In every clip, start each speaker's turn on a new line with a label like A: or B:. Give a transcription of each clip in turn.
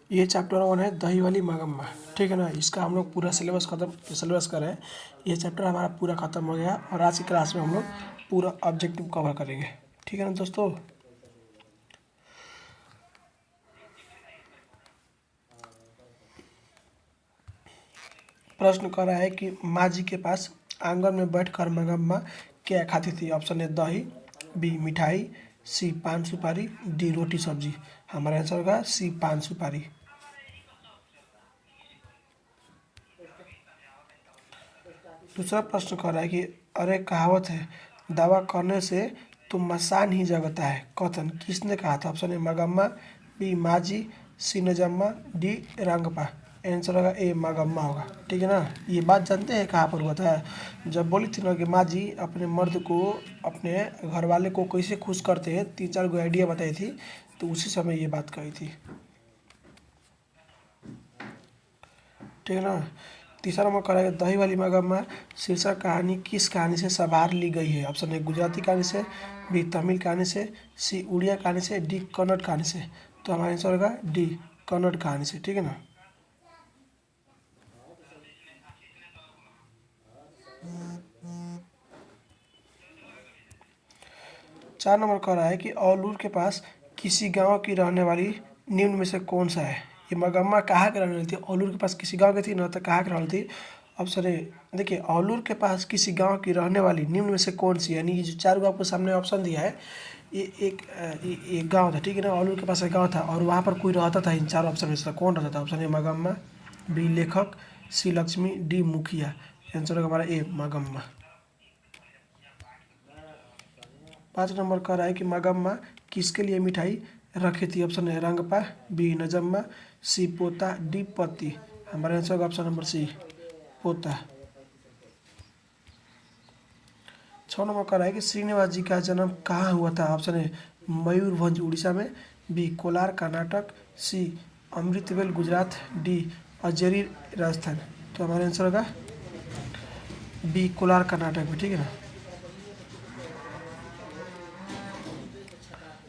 A: ये चैप्टर 1 है दही वाली मगम्मा। ठीक है ना, इसका हम लोग पूरा सिलेबस कर रहे हैं। ये चैप्टर हमारा पूरा ख़त्म हो गया और आज की क्लास में हम लोग पूरा ऑब्जेक्टिव कवर करेंगे। ठीक है ना दोस्तों। प्रश्न कर रहा है कि माँ जी के पास आंगन में बैठकर मगम्मा क्या खाती थी। ऑप्शन ए दही, बी मिठाई, सी पान सुपारी, डी रोटी सब्जी। हमारा आंसर होगा सी पान सुपारी। दूसरा प्रश्न कर रहा है कि अरे कहावत है दावा करने से तो मसान ही जगता है, कथन किसने कहा था। ऑप्शन ए मगम्मा, बी माजी, सी नजम्मा, डी रंगपा। आंसर होगा ए मगम्मा होगा। ठीक है ना। ये बात जानते हैं कहाँ पर हुआ था। जब बोली थी ना कि माँ जी अपने मर्द को, अपने घर वाले को कैसे खुश करते हैं, 3-4 गो आइडिया बताई थी, तो उसी समय ये बात कही थी। ठीक है ना। तीसरा नंबर करेंगे दही वाली मगम्मा शीर्षक कहानी किस कहानी से सवार ली गई है। ऑप्शन ए गुजराती कहानी से, बी तमिल कहानी से, सी उड़िया कहानी से, डी कन्नड़ कहानी से। तो हमारा आंसर होगा डी कन्नड़ कहानी से। ठीक है ना। चार नंबर कह रहा है कि औलूर के पास किसी गांव की रहने वाली निम्न में से कौन सा है। ये मगम्मा कहाँ के रहने वाली थी। औलूर के पास किसी गांव की थी, न तो कहाँ की रहने वाली थी। ऑप्शन ए देखिए, औलूर के पास किसी गांव की रहने वाली निम्न में से कौन सी, यानी ये जो 4 गो आपको सामने ऑप्शन दिया है, ये एक गाँव था। ठीक है ना। औलूर के पास एक गाँव था और वहाँ पर कोई रहता था। इन 4 ऑप्शन में से कौन रहता था। ऑप्शन ए मगम्मा, बी लेखक, सी लक्ष्मी, डी मुखिया। आंसर होगा हमारा ए मगम्मा। 5 नंबर कह रहा है कि मगम्मा किसके लिए मिठाई रखी थी। ऑप्शन ए रंगपा, बी नजम्मा, सी पोता, डी पति। हमारा आंसर होगा ऑप्शन नंबर सी पोता। 6 नंबर कह रहा है कि श्रीनिवास जी का जन्म कहाँ हुआ था। ऑप्शन ए मयूरभंज उड़ीसा में, बी कोलार कर्नाटक, सी अमृतवेल गुजरात, डी अजरी राजस्थान। तो हमारा आंसर होगा बी कोलार कर्नाटक में। ठीक है ना।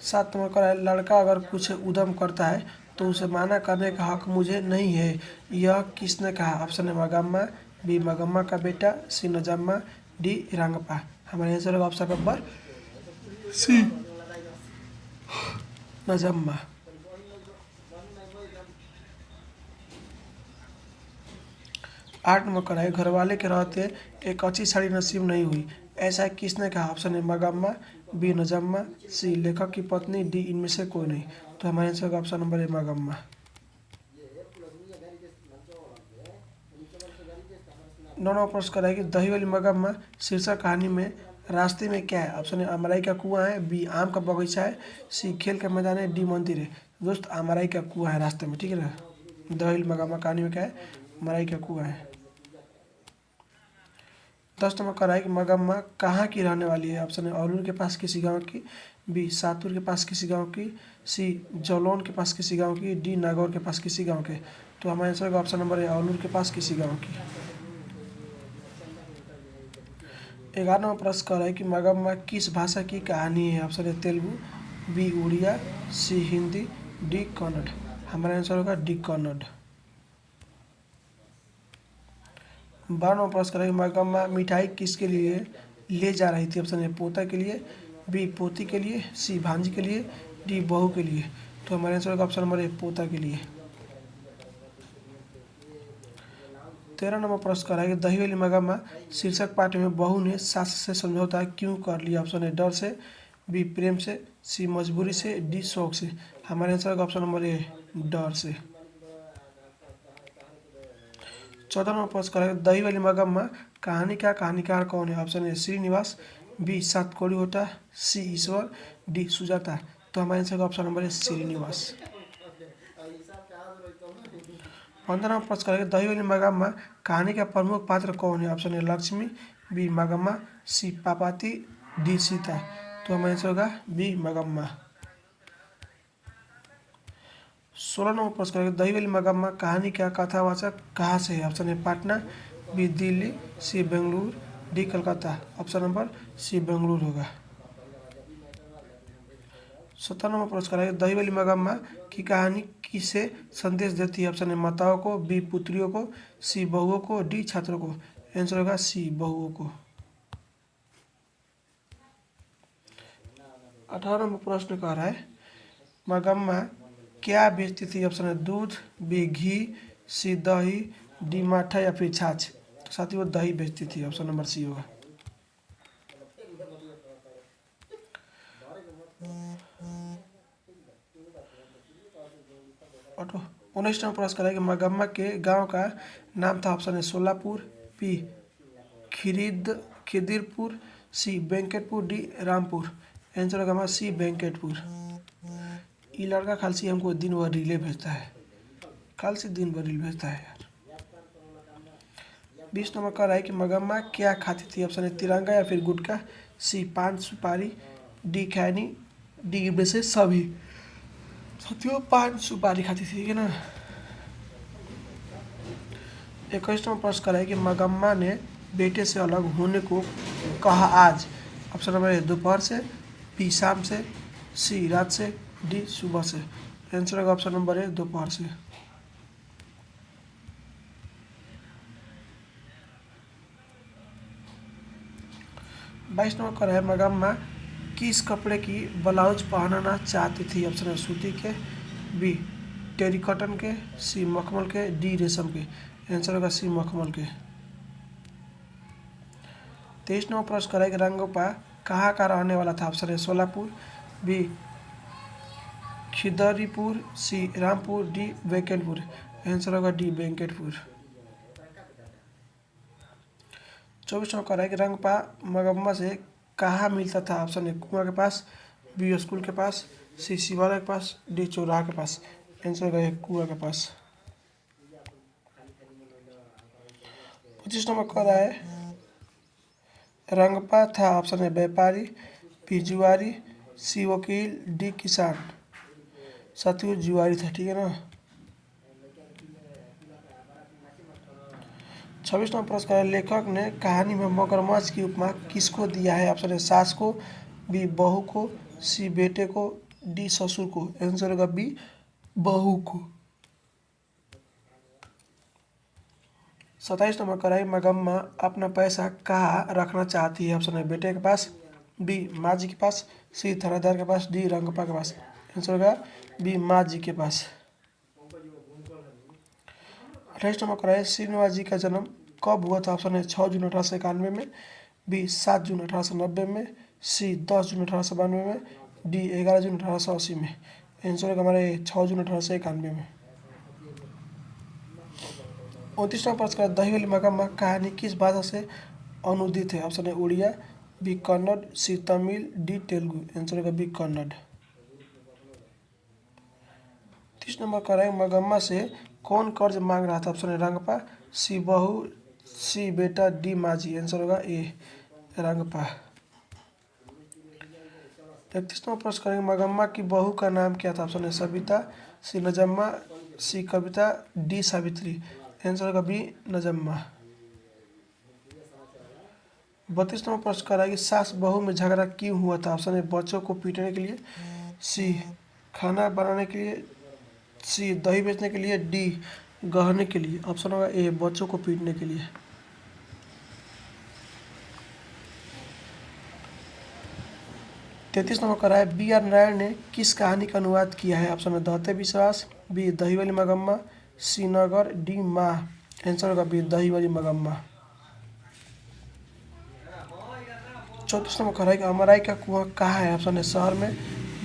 A: 7 नंबर का है लड़का अगर कुछ उद्यम करता है तो उसे माना करने का हक मुझे नहीं है, यह किसने कहा। ऑप्शन है मगम्मा, बी मगम्मा का बेटा, सी नजम्मा, डी रंगपा। हमारे आंसर होगा ऑप्शन नंबर सी नजम्मा। 8 नंबर का है घर वाले के रहते एक अच्छी साड़ी नसीब नहीं हुई, ऐसा किसने कहा। ऑप्शन है मगम्मा, बी नजम्मा, सी लेखक की पत्नी, डी इनमें से कोई नहीं। तो हमारे आंसर का ऑप्शन नंबर है मगम्मा। 9 नंबर प्रश्न कर रहा है कि दही वाली मगम्मा शीर्षक कहानी में रास्ते में क्या है। ऑप्शन है अमराई का कुआं है, बी आम का बगीचा है, सी खेल का मैदान है, डी मंदिर है। दोस्त अमराई का कुआं है रास्ते में। ठीक है ना। दही वाली मगम्मा कहानी में क्या है, अमराई का कुआं है। 10 नंबर का है कि मगम्मा कहाँ की रहने वाली है। ऑप्शन है औलूर के पास किसी गांव की, बी सातुर के पास किसी गांव की, सी जौलौन के पास किसी गांव की, डी नागौर के पास किसी गांव के। तो हमारा आंसर का ऑप्शन नंबर है औलूर के पास किसी गांव की। 11 नंबर प्रश्न कर रहा है कि मगम्मा किस भाषा की कहानी है। ऑप्शन है तेलुगु, बी उड़िया, सी हिंदी, डी कन्नड़। हमारा आंसर होगा डी कन्नड़। 12 नंबर प्रश्न करेंगे मगम्मा मिठाई किसके लिए ले जा रही थी। ऑप्शन ए पोता के लिए, बी पोती के लिए, सी भांजी के लिए, डी बहू के लिए। तो हमारे आंसर होगा ऑप्शन नंबर ए पोता के लिए। 13 नंबर प्रश्न करेंगे दही वाली मगम्मा शीर्षक पाठ में बहू ने सास से समझौता क्यों कर लिया। ऑप्शन ए डर से, बी प्रेम से, सी मजबूरी से, डी शौक से। हमारे आंसर होगा ऑप्शन नंबर ए डर से। 14 नंबर प्रश्न करेंगे दही वाली मगम्मा कहानी का कहानीकार कौन है। ऑप्शन ए श्रीनिवास, बी सातकोड़ी होता, सी ईश्वर, डी सुजाता। तो हमारे आंसर का ऑप्शन नंबर है श्रीनिवास। 15 नंबर प्रश्न करेंगे दही वाली मगम्मा कहानी का प्रमुख पात्र कौन है। Option A Lakshmi, B Magamma, C Papati, D Sita. तो हमारा आंसर होगा बी मगम्मा। 16 नंबर प्रश्न करेंगे दही वाली मगम्मा कहानी का कथावाचक कहाँ से है। Option A Patna, B Delhi, C Bengaluru, D Calcutta. Option number C Bengaluru होगा। 17 नंबर पुरस्कार है दही वाली मगम्मा की कहानी किसे संदेश देती है? ऑप्शन है माताओं को, बी पुत्रियों को, सी बहुओं को, डी छात्रों को। आंसर होगा सी बहुओं को। 18 नंबर प्रश्न कह रहा है मगम्मा क्या बेचती थी? ऑप्शन है दूध, बी घी, सी दही, डी माठा या फिर छाछ। तो साथियों वो दही बेचती थी, ऑप्शन नंबर सी होगा। ऑटो 19 नंबर पुरस्कार है कि मगम्मा के गांव का नाम था। ऑप्शन है सोलापुर, बी खिदिरपुर, सी वेंकटपुर, डी रामपुर। आंसर होगा हमारा सी वेंकटपुर। ये लड़का खाल से हमको दिन भर रीले भेजता है, कल से दिन भर रील भेजता है यार। 20 नंबर का रहा है कि मगम्मा क्या खाती थी? ऑप्शन है तिरंगा या फिर गुटखा, सी पान सुपारी, डी खैनी, डी में से सभी। साथियों पान सुपारी खाती थी, ठीक है ना। 21 नंबर प्रश्न है कि मगम्मा ने बेटे से अलग होने को कहा आज। ऑप्शन नंबर ए दोपहर से, बी शाम से, सी रात से, डी सुबह से। आंसर होगा ऑप्शन नंबर ए दोपहर से। 22 नंबर का है मगम्मा किस कपड़े की ब्लाउज पहनना चाहती थी? ऑप्शन है सूती के, बी टेरिकॉटन के, सी मखमल के, डी रेशम के। आंसर होगा सी मखमल के। 23 नंबर प्रश्न है कि रंगोपा कहाँ का रहने वाला था? ऑप्शन है सोलापुर, बी खिदरीपुर, सी रामपुर, डी वेंकटपुर। आंसर होगा डी वेंकटपुर। 24 नंबर है कि रंगपा मगम्मा से कहाँ मिलता था? ऑप्शन है कुआं के पास, बी स्कूल के पास, सी शिवालय के पास, डी चौराहा के पास। आंसर होगा कुआं के पास। 25 नंबर कह रहा है रंगपा था। ऑप्शन है व्यापारी, बी जुआरी, सी वकील, डी किसान। साथियों जुआरी था, ठीक है ना। 26 नंबर पुरस्कार लेखक ने कहानी में मगरमच्छ की उपमा किसको दिया है? ऑप्शन है सास को, बी बहू को, सी बेटे को, डी ससुर को। आंसर होगा बी बहू को। 27 नंबर कराई मगम्मा अपना पैसा कहाँ रखना चाहती है? ऑप्शन है बेटे के पास, बी माँ जी के पास, सी थानेदार के पास, डी रंगपा के पास। आंसर होगा बी माँ जी के पास। 28 नंबर कराए श्रीनिवास जी का जन्म कब हुआ था? ऑप्शन है 6 जून 1891 में, बी 7 जून 1890 में, सी 10 जून 1892 में, डी 11 जून 1880 में। आंसर होगा हमारे 6 जून 1891 में। 29 नंबर प्रश्न का दही वाली मगम्मा कहानी किस भाषा से अनुदित है? ऑप्शन है उड़िया, बी कन्नड़, सी तमिल, डी तेलुगु। आंसर होगा बी कन्नड़। 30 नंबर का है मगम्मा से कौन कर्ज मांग रहा था? ऑप्शन है रंगपा, सी बहू, सी बेटा, डी माजी। आंसर होगा ए रंगपा। 31 नंबर प्रश्न करेंगे मगम्मा की बहू का नाम क्या था? ऑप्शन है सविता, सी नजम्मा, सी कविता, डी सावित्री। आंसर होगा बी नजम्मा। 32 नंबर प्रश्न कर रहा है कि सास बहू में झगड़ा क्यों हुआ था? ऑप्शन है बच्चों को पीटने के लिए, सी खाना बनाने के लिए, सी दही बेचने के लिए, डी गहने के लिए। ऑप्शन होगा ए बच्चों को पीटने के लिए। 33 नंबर का है बी आर नारायण ने किस कहानी का अनुवाद किया है? ऑप्शन है दहते विश्वास, बी दही वाली मगम्मा, सी नगर, डी माँ। आंसर होगा बी दही वाली मगम्मा। 34 नंबर का है कि अमराई का कुआं कहाँ है? ऑप्शन है शहर में,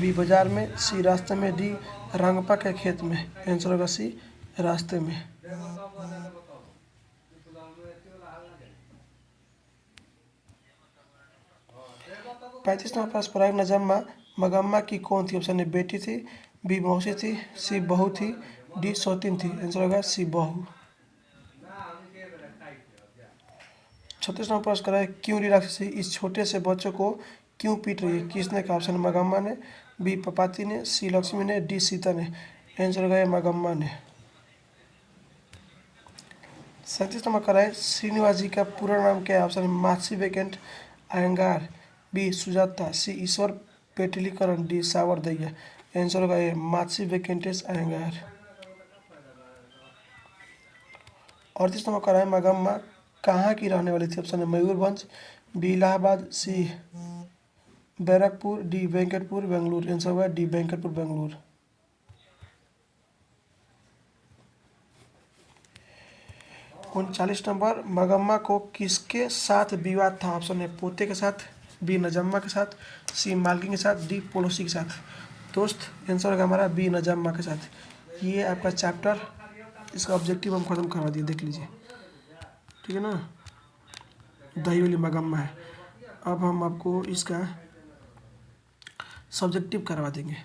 A: बी बाजार में, सी रास्ते में, डी रंगपा के खेत में। आंसर होगा सी रास्ते में। 35 नंबर प्रश्न पर नजम्मा मगम्मा की कौन थी? ऑप्शन है बेटी थी, बी मौसी थी, सी बहू थी, डी सौतीन थी। आंसर होगा सी बहू। 36 नंबर प्रश्न है क्यों राक्षसी इस छोटे से बच्चों को क्यों पीट रही है? किसने कहा? ऑप्शन मगम्मा ने, बी पपाती ने, सी लक्ष्मी ने, डी सीता ने। आंसर होगा मगम्मा ने। 37 नंबर का है श्रीनिवास जी का पूरा नाम क्या है? ऑप्शन है मासी वेकेंट अयंगार, बी सुजाता, सी ईश्वर पेटिलीकरण, डी सावर दैया। आंसर होगा ए मात्सी वेकेंटेस एंगर। 38 नंबर का है मगम्मा कहाँ की रहने वाली थी? ऑप्शन है मयूरभंज, बी इलाहाबाद, सी बैरकपुर, डी वेंकटपुर बेंगलुरु। आंसर होगा डी वेंकटपुर बेंगलुरु। 39 नंबर मगम्मा को किसके साथ विवाद था? ऑप्शन है पोते के साथ, बी नजम्मा के साथ, सी मालकिन के साथ, डी पड़ोसी के साथ। दोस्त आंसर होगा हमारा बी नजम्मा के साथ। ये आपका चैप्टर, इसका ऑब्जेक्टिव हम खत्म करवा दिए, देख लीजिए, ठीक है ना। दही वाली मगम्मा है। अब हम आपको इसका सब्जेक्टिव करवा देंगे।